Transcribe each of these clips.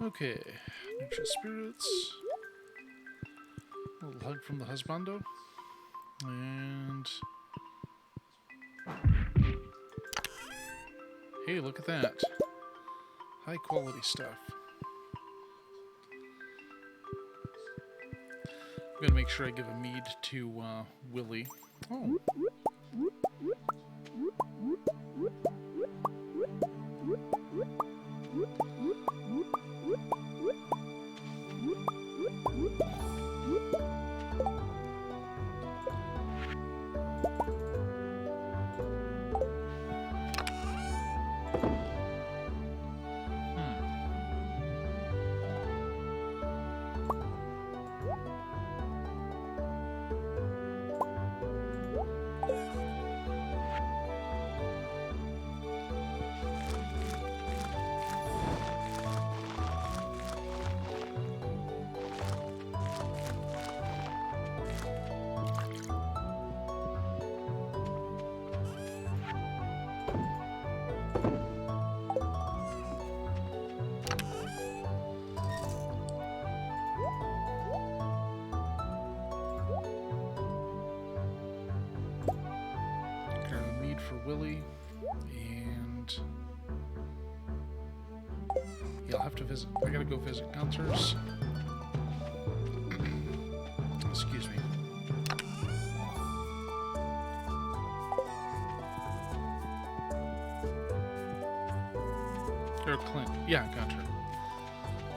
Okay, neutral spirits. A little hug from the husbando. And... hey, look at that. High quality stuff. I'm gonna make sure I give a mead to Willy. Oh. For Willy, and yeah, I'll have to visit. I gotta go visit Gunther's. Excuse me. Or Clint. Yeah, Gunther.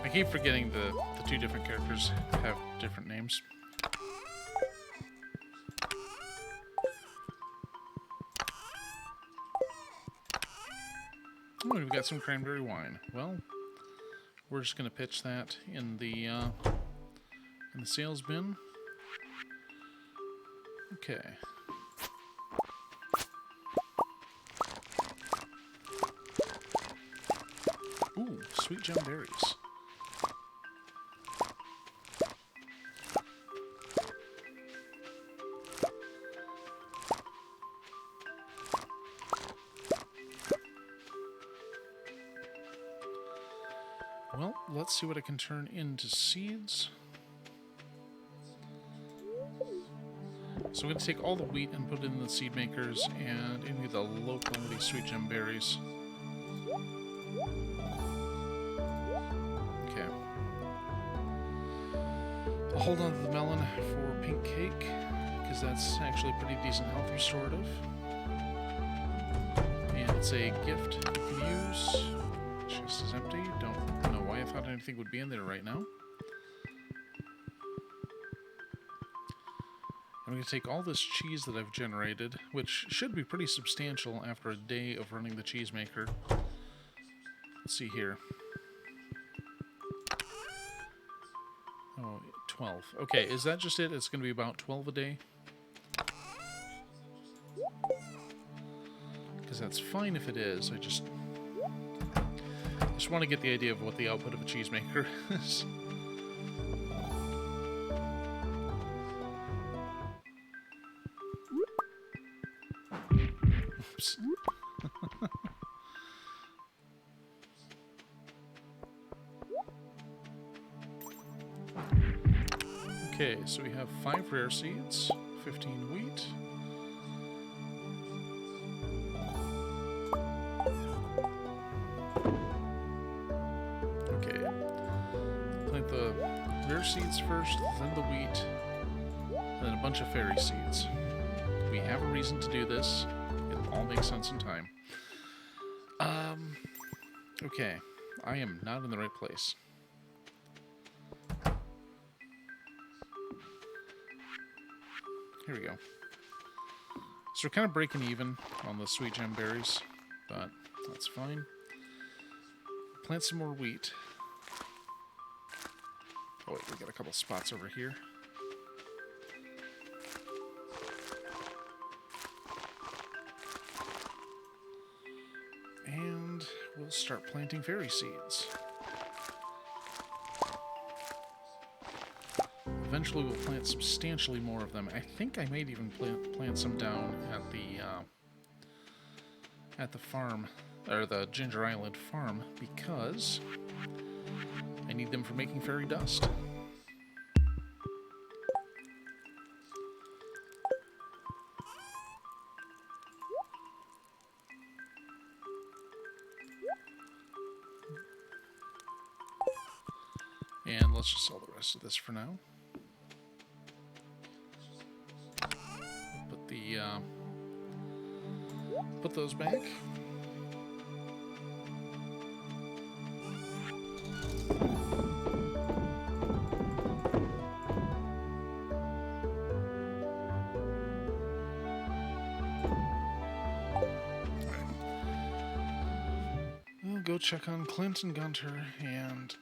I keep forgetting the two different characters have different names. Oh, we've got some cranberry wine. Well, we're just gonna pitch that in the sales bin. Okay. Ooh, sweet gem berries. Well, let's see what I can turn into seeds. So I'm going to take all the wheat and put it in the seed makers and into the low quality sweet gem berries. Okay. I'll hold on to the melon for pink cake, because that's actually a pretty decent health restorative. And it's a gift you can use. Chest is empty. Don't know why I thought anything would be in there right now. I'm going to take all this cheese that I've generated, which should be pretty substantial after a day of running the cheese maker. Let's see here. Oh, 12. Okay, is that just it? It's going to be about 12 a day? Because that's fine if it is. I just want to get the idea of what the output of a cheesemaker is. Oops. Okay, so we have 5 rare seeds, 15 wheat. The rare seeds first, then the wheat, then a bunch of fairy seeds. We have a reason to do this. It'll all make sense in time. Okay. I am not in the right place. Here we go. So we're kind of breaking even on the sweet gem berries, but that's fine. Plant some more wheat. Oh wait, we got a couple spots over here. And we'll start planting fairy seeds. Eventually we'll plant substantially more of them. I think I might even plant some down at the farm, or the Ginger Island farm, because I need them for making fairy dust. And let's just sell the rest of this for now. Put those back. We'll go check on Clint and Gunter and...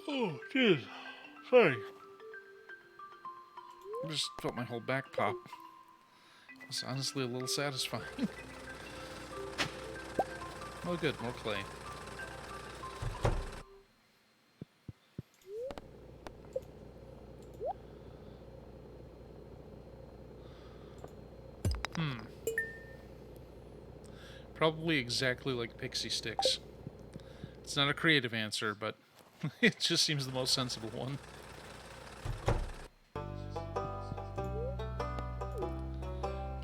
Oh, jeez. Sorry. I just felt my whole back pop. It was honestly a little satisfying. Oh good, more clay. Probably exactly like pixie sticks. It's not a creative answer, but it just seems the most sensible one.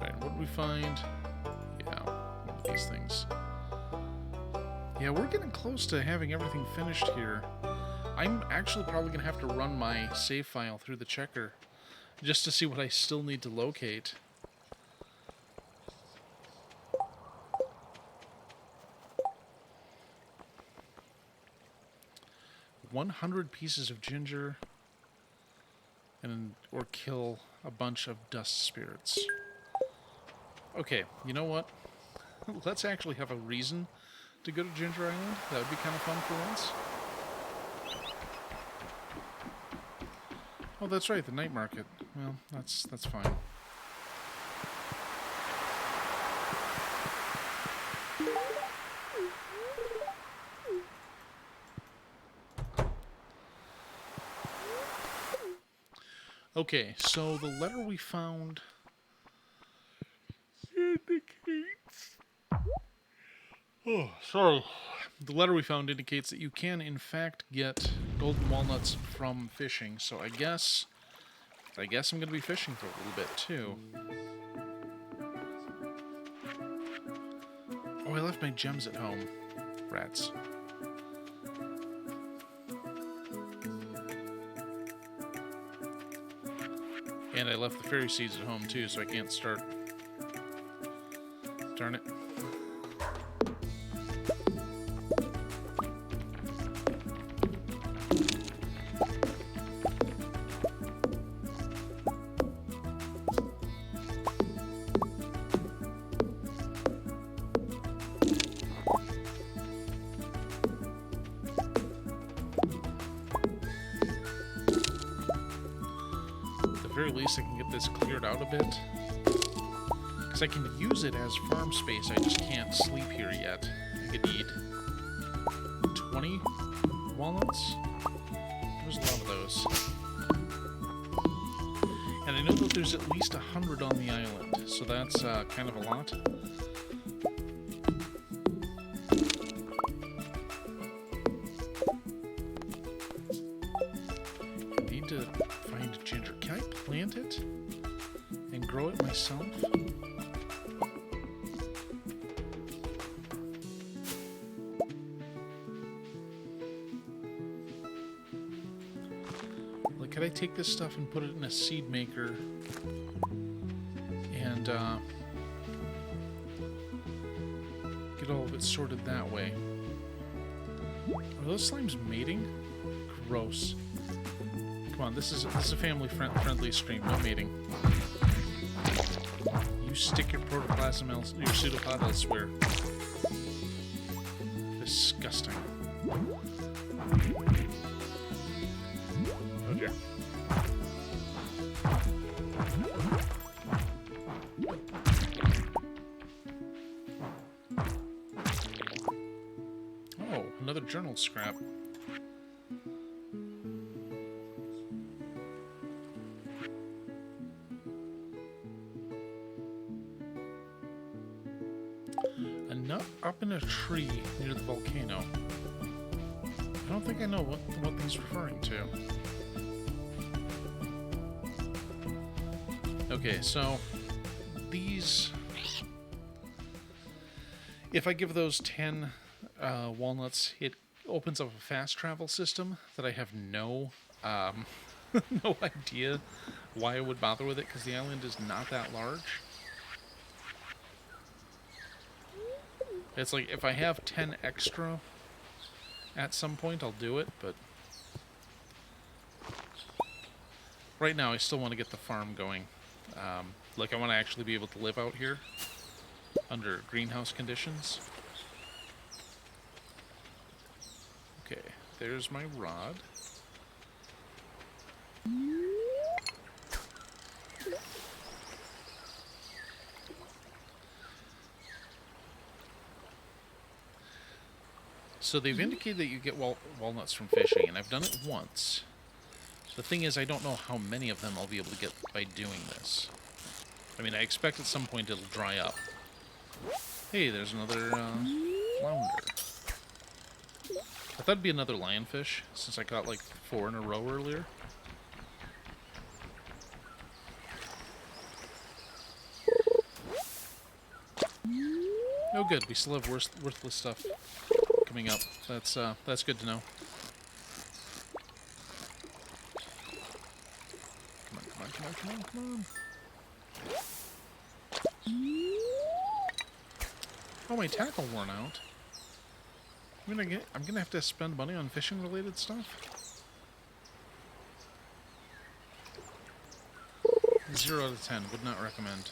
Alright, what did we find? Yeah, one of these things. Yeah, we're getting close to having everything finished here. I'm actually probably going to have to run my save file through the checker just to see what I still need to locate. 100 pieces of ginger or kill a bunch of dust spirits. Okay, you know what? Let's actually have a reason to go to Ginger Island. That would be kind of fun for once. Oh, that's right, the night market. Well, that's fine. Okay, so the letter we found indicates... Oh, sorry. The letter we found indicates that you can, in fact, get golden walnuts from fishing. So I guess I'm going to be fishing for a little bit, too. Oh, I left my gems at home. Rats. And I left the fairy seeds at home, too, so I can't start. Darn it. I can get this cleared out a bit. Because I can use it as farm space, I just can't sleep here yet. I could eat 20 walnuts. There's a lot of those. And I know that there's at least 100 on the island, so that's kind of a lot. I need to find ginger. Can I plant it and grow it myself? Like, could I take this stuff and put it in a seed maker and get all of it sorted that way? Are those slimes mating? Gross. Come on, this is a family-friendly stream. No mating. You stick your protoplasm, your pseudopod elsewhere. Disgusting. Oh dear. Oh, another journal scrap. up in a tree near the volcano. I don't think I know what he's referring to. Okay, so these... If I give those 10 walnuts, it opens up a fast travel system that I have no no idea why I would bother with it, because the island is not that large. It's like, if I have 10 extra at some point, I'll do it, but right now I still want to get the farm going. Like, I want to actually be able to live out here under greenhouse conditions. Okay, there's my rod. So they've indicated that you get walnuts from fishing, and I've done it once. The thing is, I don't know how many of them I'll be able to get by doing this. I mean, I expect at some point it'll dry up. Hey, there's another flounder. I thought it'd be another lionfish, since I got like 4 in a row earlier. Oh good, we still have worthless stuff coming up. That's good to know. Come on. Oh, my tackle worn out. I'm gonna have to spend money on fishing related stuff. 0 out of 10, would not recommend.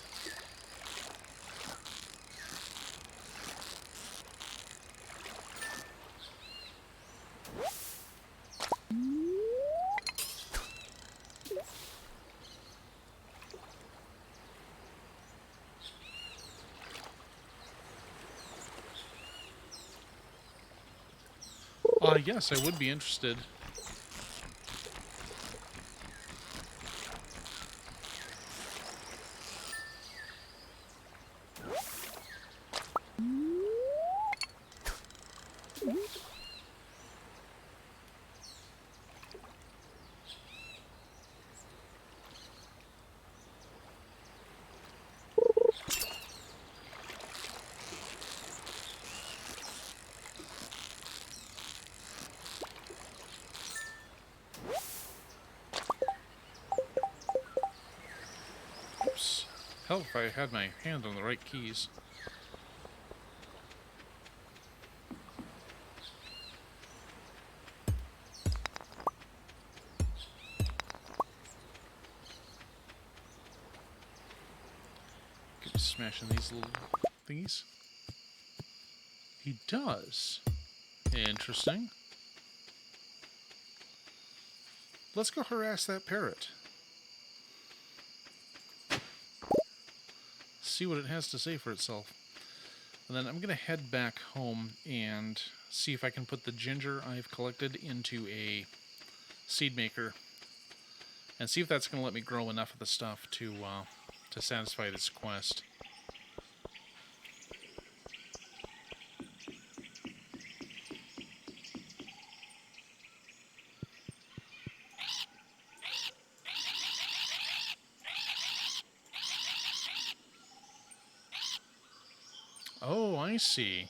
Yes, I would be interested. Hell, if I had my hand on the right keys. Keep smashing these little thingies. He does. Interesting. Let's go harass that parrot. See what it has to say for itself. And then I'm going to head back home and see if I can put the ginger I've collected into a seed maker and see if that's going to let me grow enough of the stuff to satisfy this quest. Oh, I see.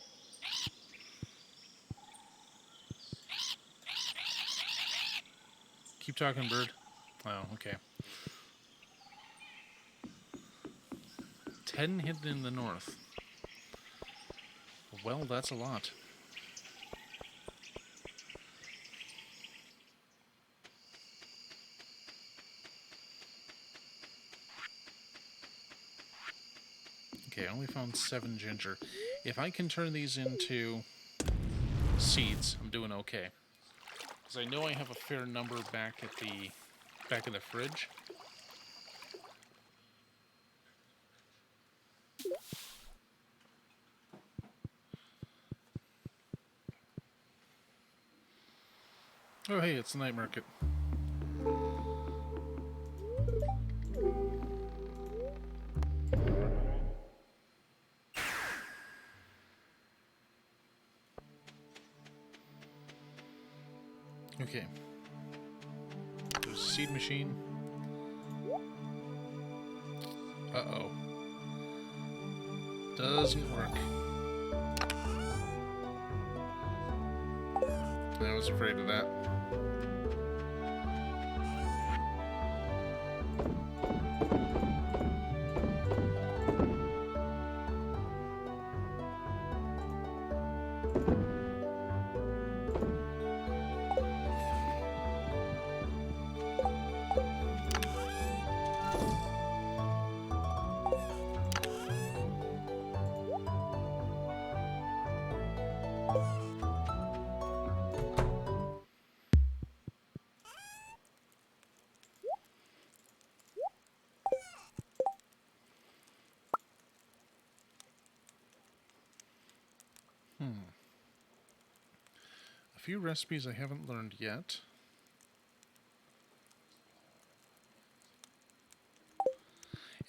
Keep talking, bird. Oh, okay. 10 hidden in the north. Well, that's a lot. Okay, I only found 7 ginger. If I can turn these into seeds, I'm doing okay. Because I know I have a fair number back in the fridge. Oh hey, it's the night market. Okay. There's a seed machine. Uh-oh. Doesn't work. I was afraid of that. A few recipes I haven't learned yet.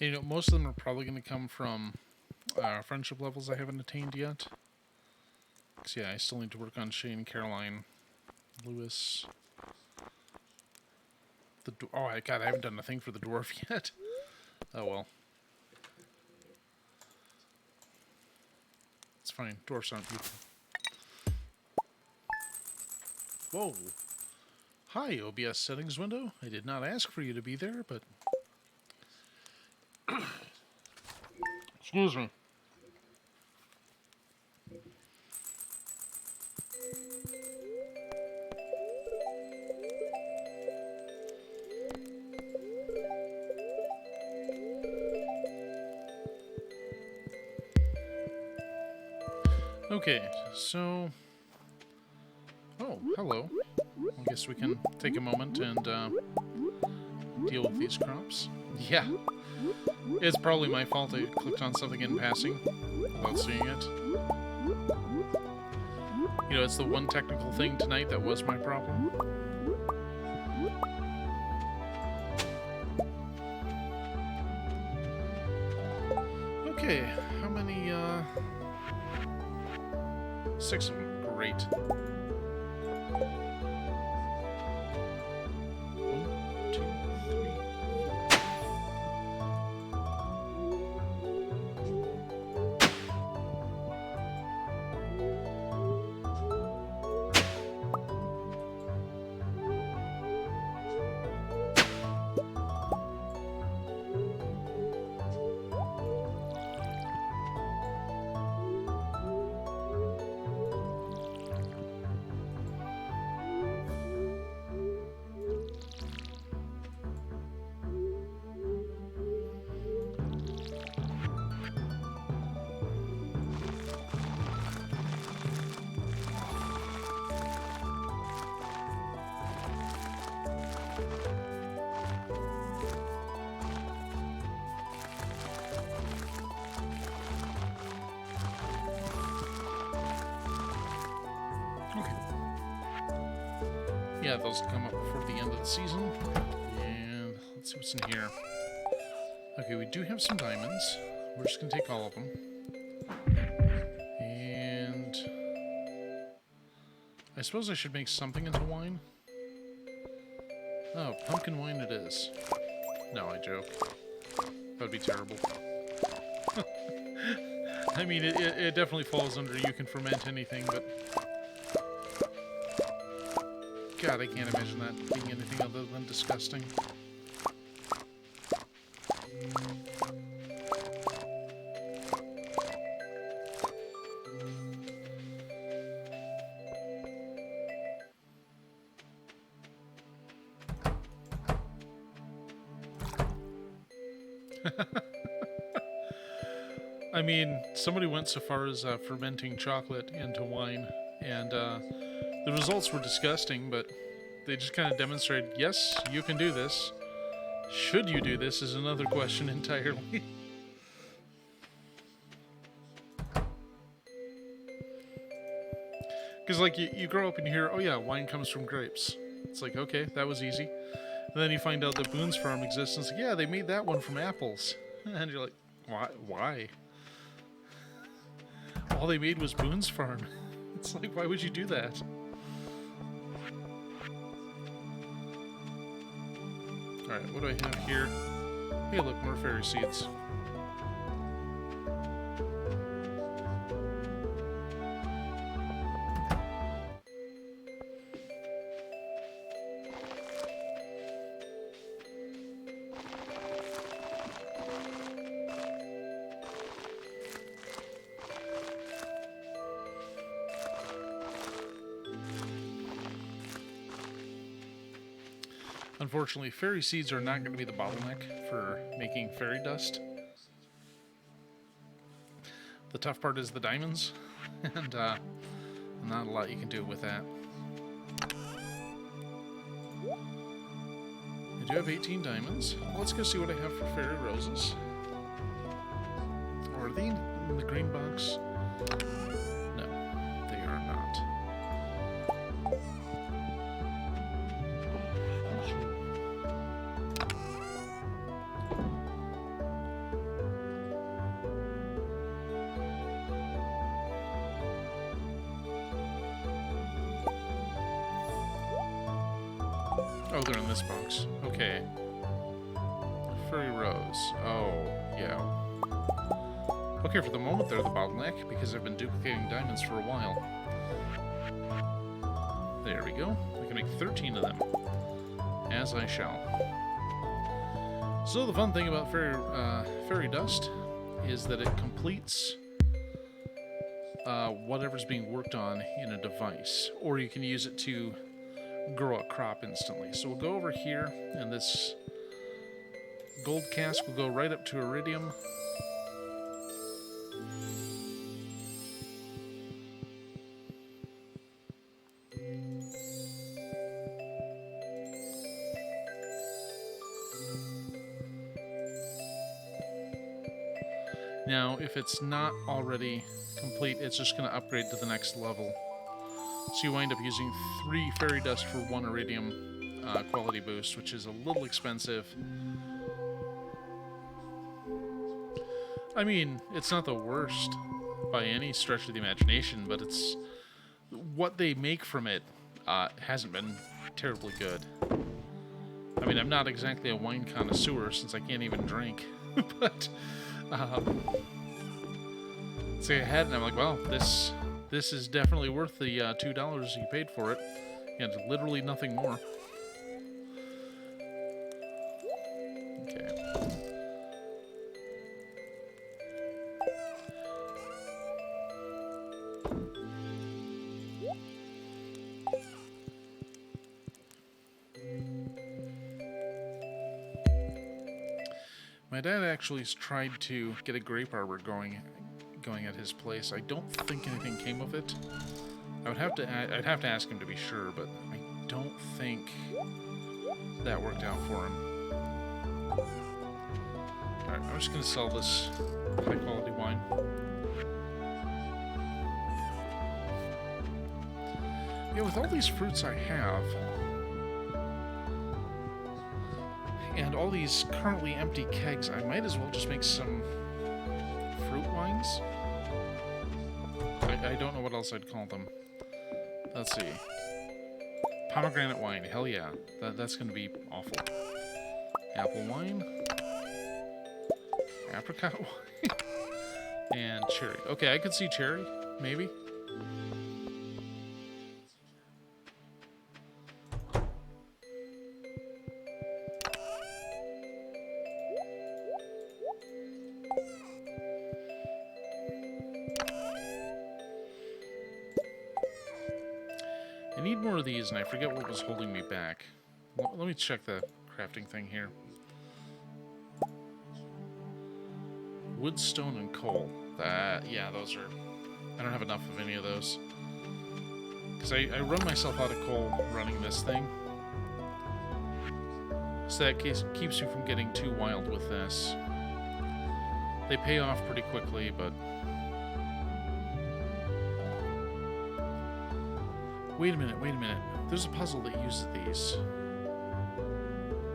And, you know, most of them are probably going to come from friendship levels I haven't attained yet. Because, yeah, I still need to work on Shane, Caroline, Lewis. Oh, God, I haven't done a thing for the dwarf yet. Oh, well. It's fine. Dwarfs aren't beautiful. Whoa. Hi, OBS settings window. I did not ask for you to be there, but... Excuse me. Okay, so... Oh, hello. I guess we can take a moment and deal with these crops. Yeah. It's probably my fault I clicked on something in passing without seeing it. You know, it's the one technical thing tonight that was my problem. Okay, how many, 6 of them. Great. 1, 2, 3, Yeah, those come up before the end of the season. And let's see what's in here. Okay, we do have some diamonds. We're just going to take all of them. And I suppose I should make something into wine. Oh, pumpkin wine it is. No, I joke. That would be terrible. I mean, it definitely falls under you can ferment anything, but... God, I can't imagine that being anything other than disgusting. I mean, somebody went so far as fermenting chocolate into wine, and the results were disgusting, but they just kind of demonstrated, yes, you can do this. Should you do this is another question entirely. Because, like, you grow up and you hear, oh yeah, wine comes from grapes. It's like, okay, that was easy. And then you find out that Boone's Farm exists, and it's like, yeah, they made that one from apples. And you're like, why? All they made was Boone's Farm. It's like, why would you do that? Alright, what do I have here? Hey, look, more fairy seeds. Unfortunately, fairy seeds are not going to be the bottleneck for making fairy dust. The tough part is the diamonds, and not a lot you can do with that. I do have 18 diamonds. Let's go see what I have for fairy roses. Or are they in the green box? No, they are not. Oh, they're in this box. Okay. Furry rose. Oh, yeah. Okay, for the moment they're the bottleneck, because I've been duplicating diamonds for a while. There we go. I can make 13 of them. As I shall. So the fun thing about fairy dust is that it completes whatever's being worked on in a device. Or you can use it to grow a crop instantly. So we'll go over here, and this gold cask will go right up to iridium. Now, if it's not already complete, it's just going to upgrade to the next level. So you wind up using 3 fairy dust for 1 iridium quality boost, which is a little expensive. I mean, it's not the worst by any stretch of the imagination, but it's what they make from it hasn't been terribly good. I mean, I'm not exactly a wine connoisseur since I can't even drink, but so I had, and I'm like, well, this is definitely worth the $2 you paid for it, and literally nothing more. Okay. My dad actually has tried to get a grape arbor going at his place. I don't think anything came of it. I'd have to ask him to be sure, but I don't think that worked out for him. Alright, I'm just gonna sell this high quality wine. Yeah, with all these fruits I have, and all these currently empty kegs, I might as well just make some fruit wines. I don't know what else I'd call them. Let's see. Pomegranate wine. Hell yeah. That's going to be awful. Apple wine. Apricot wine. And cherry. Okay, I could see cherry. Maybe. I need more of these, and I forget what was holding me back. Let me check the crafting thing here. Wood, stone, and coal. Yeah, those are... I don't have enough of any of those. Because I run myself out of coal running this thing. So that keeps you from getting too wild with this. They pay off pretty quickly, but... Wait a minute. There's a puzzle that uses these.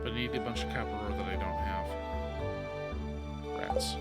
But I need a bunch of copper ore that I don't have. Rats.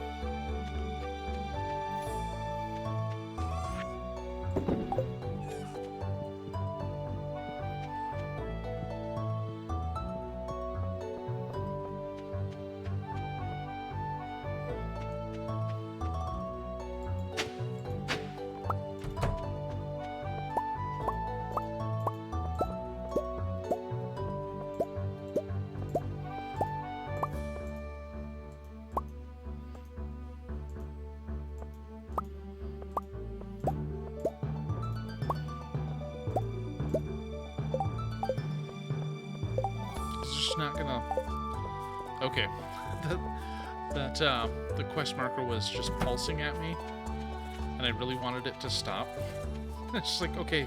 It's just not gonna... Okay. The quest marker was just pulsing at me, and I really wanted it to stop. It's just like, okay,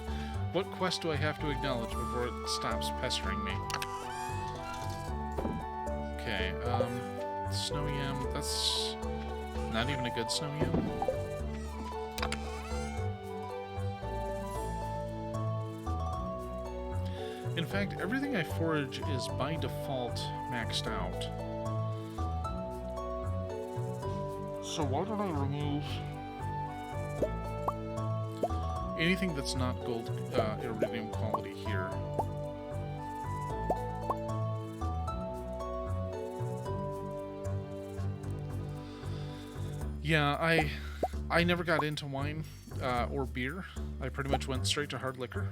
what quest do I have to acknowledge before it stops pestering me? Okay, snow yam, that's not even a good snow yam. In fact, everything I forage is by default maxed out. So why don't I remove anything that's not gold iridium quality here? Yeah, I never got into wine or beer. I pretty much went straight to hard liquor,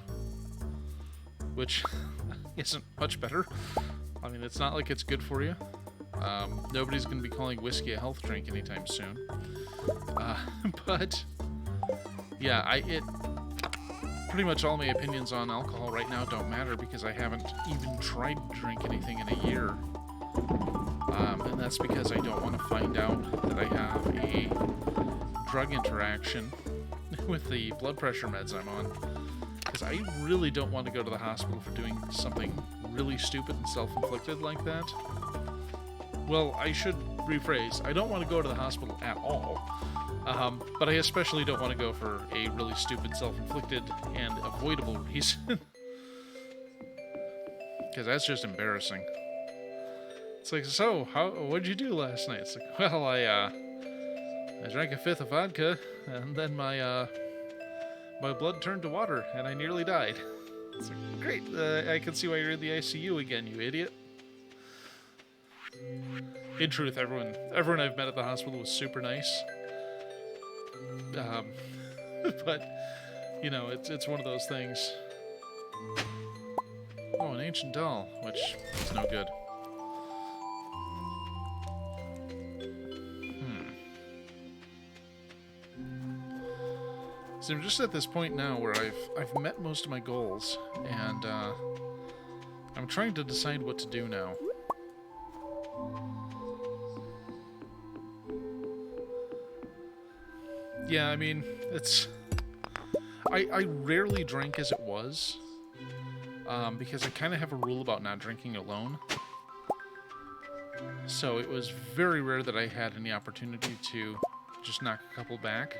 which isn't much better. I mean, it's not like it's good for you. Nobody's going to be calling whiskey a health drink anytime soon. But yeah, pretty much all my opinions on alcohol right now don't matter because I haven't even tried to drink anything in a year. And that's because I don't want to find out that I have a drug interaction with the blood pressure meds I'm on. Because I really don't want to go to the hospital for doing something really stupid and self-inflicted like that. Well, I should rephrase. I don't want to go to the hospital at all. But I especially don't want to go for a really stupid, self-inflicted, and avoidable reason. Because that's just embarrassing. It's like, so, what'd you do last night? It's like, well, I drank a fifth of vodka, and then my blood turned to water, and I nearly died. It's like, great, I can see why you're in the ICU again, you idiot. In truth, everyone I've met at the hospital was super nice. But, you know, it's one of those things. Oh, an ancient doll, which is no good. So I'm just at this point now where I've met most of my goals, and I'm trying to decide what to do now. Yeah, I mean, I rarely drink as it was, because I kind of have a rule about not drinking alone. So it was very rare that I had any opportunity to just knock a couple back.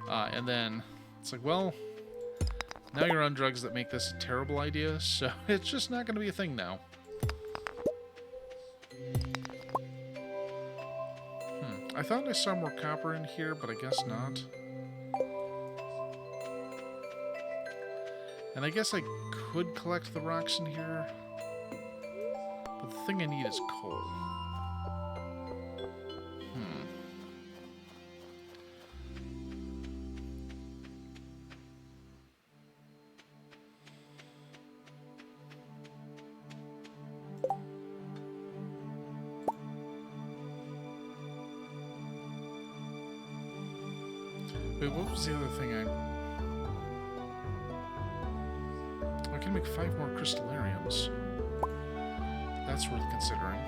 And then it's like, well, now you're on drugs that make this a terrible idea, so it's just not going to be a thing now. I thought I saw more copper in here, but I guess not. And I guess I could collect the rocks in here, but the thing I need is coal. Wait, what was the other thing I can make 5 more crystallariums. That's worth considering.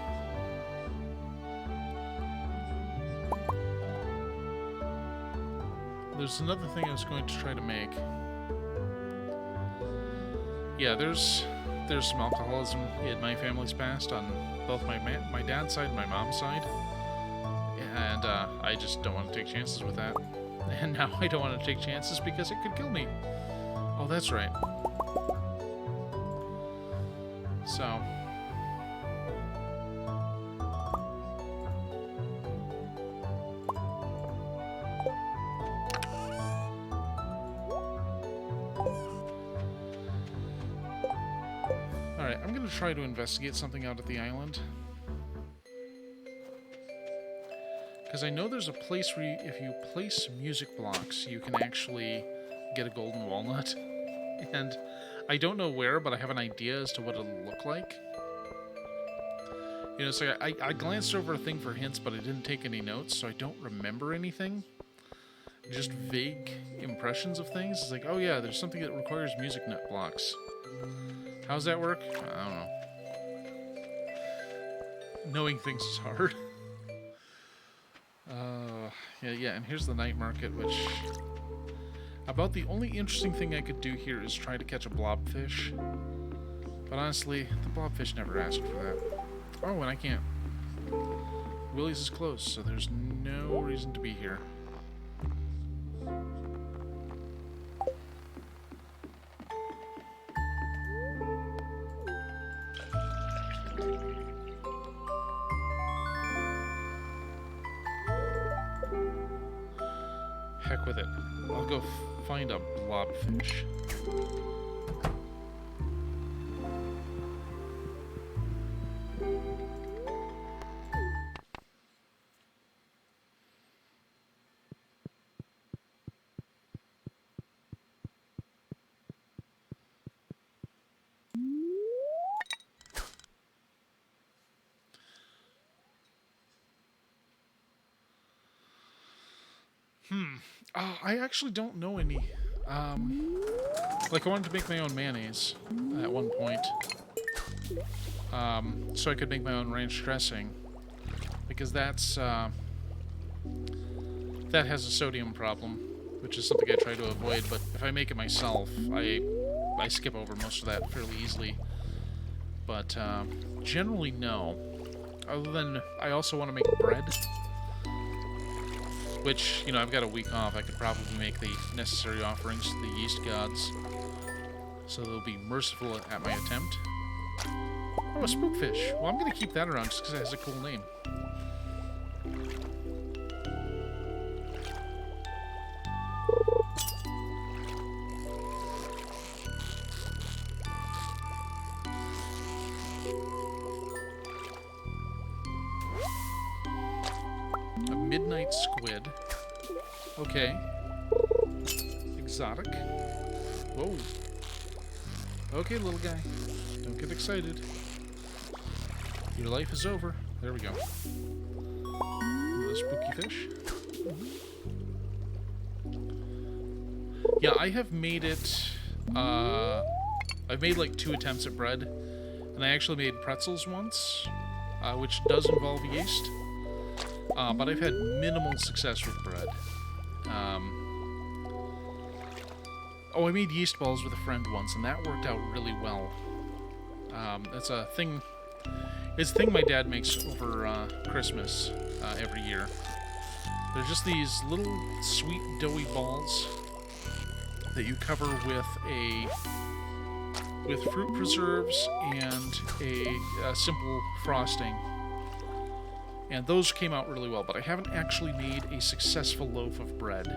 There's another thing I was going to try to make. Yeah, there's some alcoholism in my family's past on both my dad's side and my mom's side. And I just don't want to take chances with that. And now I don't want to take chances because it could kill me. Oh, that's right. So. Alright, I'm going to try to investigate something out at the island. Because I know there's a place where if you place music blocks, you can actually get a golden walnut. And I don't know where, but I have an idea as to what it'll look like. You know, so I glanced over a thing for hints, but I didn't take any notes, so I don't remember anything. Just vague impressions of things. It's like, oh yeah, there's something that requires music nut blocks. How's that work? I don't know. Knowing things is hard. Yeah, and here's the night market, which... About the only interesting thing I could do here is try to catch a blobfish. But honestly, the blobfish never asked for that. Oh, and I can't. Willie's is closed, so there's no reason to be here. Heck with it. I'll go find a blobfish. I actually don't know any. Like, I wanted to make my own mayonnaise at one point. So I could make my own ranch dressing. Because that's, that has a sodium problem, which is something I try to avoid. But if I make it myself, I skip over most of that fairly easily. But, generally, no. Other than, I also want to make bread. Which, you know, I've got a week off. I could probably make the necessary offerings to the yeast gods. So they'll be merciful at my attempt. Oh, a spookfish. Well, I'm going to keep that around just because it has a cool name. A midnight squid. Okay. Exotic. Whoa. Okay, little guy. Don't get excited. Your life is over. There we go. Another spooky fish. Yeah, I have made it... I've made like 2 attempts at bread. And I actually made pretzels once, which does involve yeast. But I've had minimal success with bread. Oh, I made yeast balls with a friend once, and that worked out really well. It's a thing my dad makes over Christmas every year. They're just these little sweet doughy balls that you cover with fruit preserves and a simple frosting. And those came out really well, but I haven't actually made a successful loaf of bread.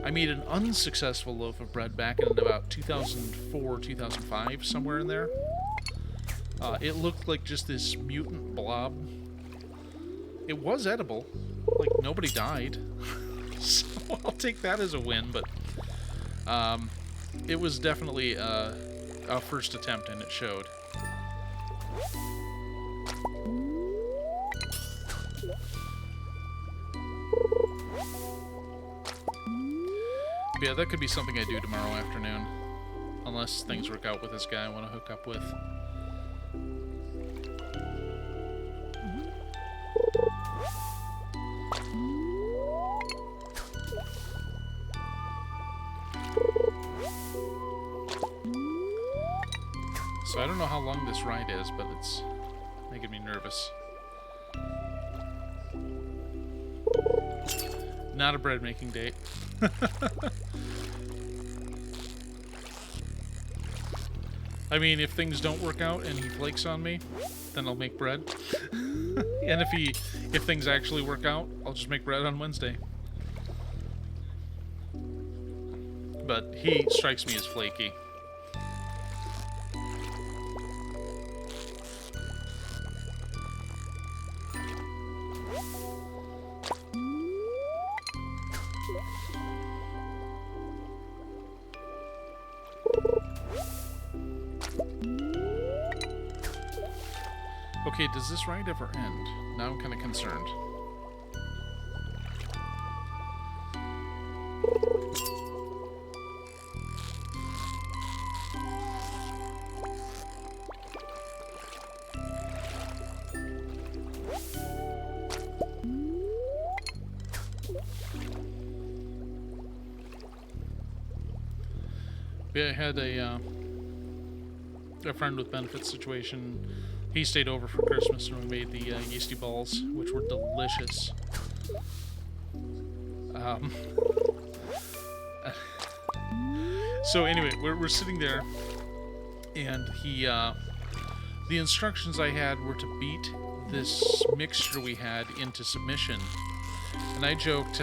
I made an unsuccessful loaf of bread back in about 2004, 2005, somewhere in there. It looked like just this mutant blob. It was edible. Like, nobody died. So I'll take that as a win, but it was definitely a first attempt, and it showed. Yeah, that could be something I do tomorrow afternoon. Unless things work out with this guy I want to hook up with. So I don't know how long this ride is, but it's making me nervous. Not a bread making date. I mean, if things don't work out and he flakes on me, then I'll make bread. And if things actually work out, I'll just make bread on Wednesday. But he strikes me as flaky. Okay, does this ride ever end? Now I'm kind of concerned. We had a friend with benefits situation. He stayed over for Christmas and we made the yeasty balls, which were delicious. So anyway, we're sitting there, and the instructions I had were to beat this mixture we had into submission. And I joked,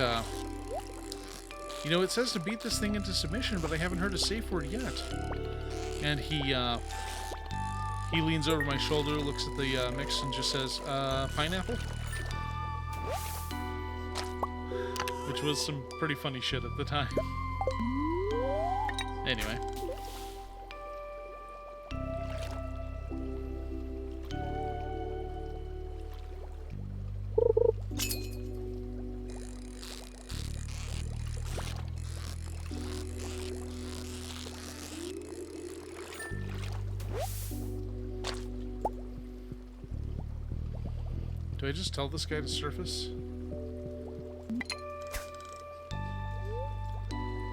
you know, it says to beat this thing into submission, but I haven't heard a safe word yet. And he leans over my shoulder, looks at the mix, and just says, pineapple? Which was some pretty funny shit at the time. Anyway. Do I just tell this guy to surface?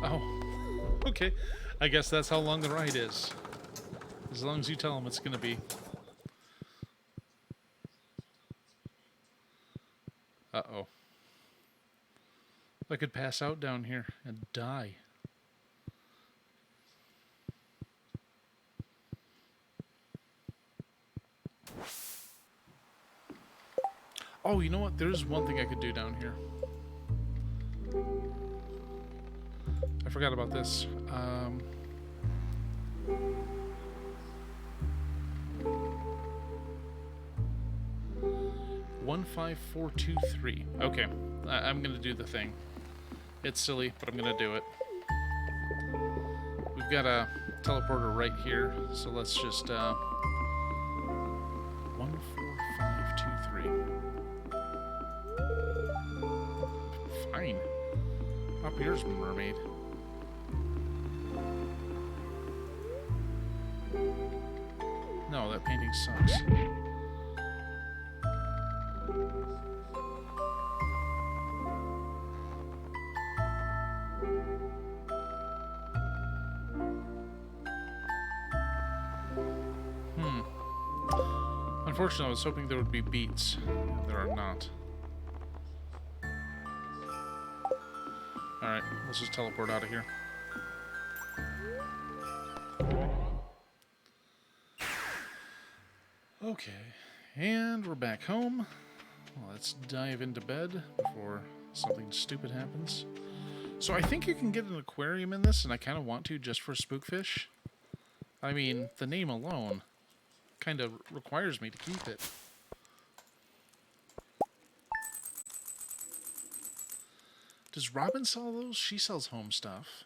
Oh. Okay. I guess that's how long the ride is. As long as you tell him it's gonna be. Uh-oh. I could pass out down here and die. Oh, you know what? There's one thing I could do down here. I forgot about this. 15423. Okay, I'm gonna do the thing. It's silly, but I'm gonna do it. We've got a teleporter right here, so let's just 14523. Fine. Up here's mermaid. No, that painting sucks. Unfortunately, I was hoping there would be beats. There are not. Alright, let's just teleport out of here. Okay, and we're back home. Well, let's dive into bed before something stupid happens. So I think you can get an aquarium in this, and I kind of want to just for spookfish. I mean, the name alone kind of requires me to keep it. Does Robin sell those? She sells home stuff.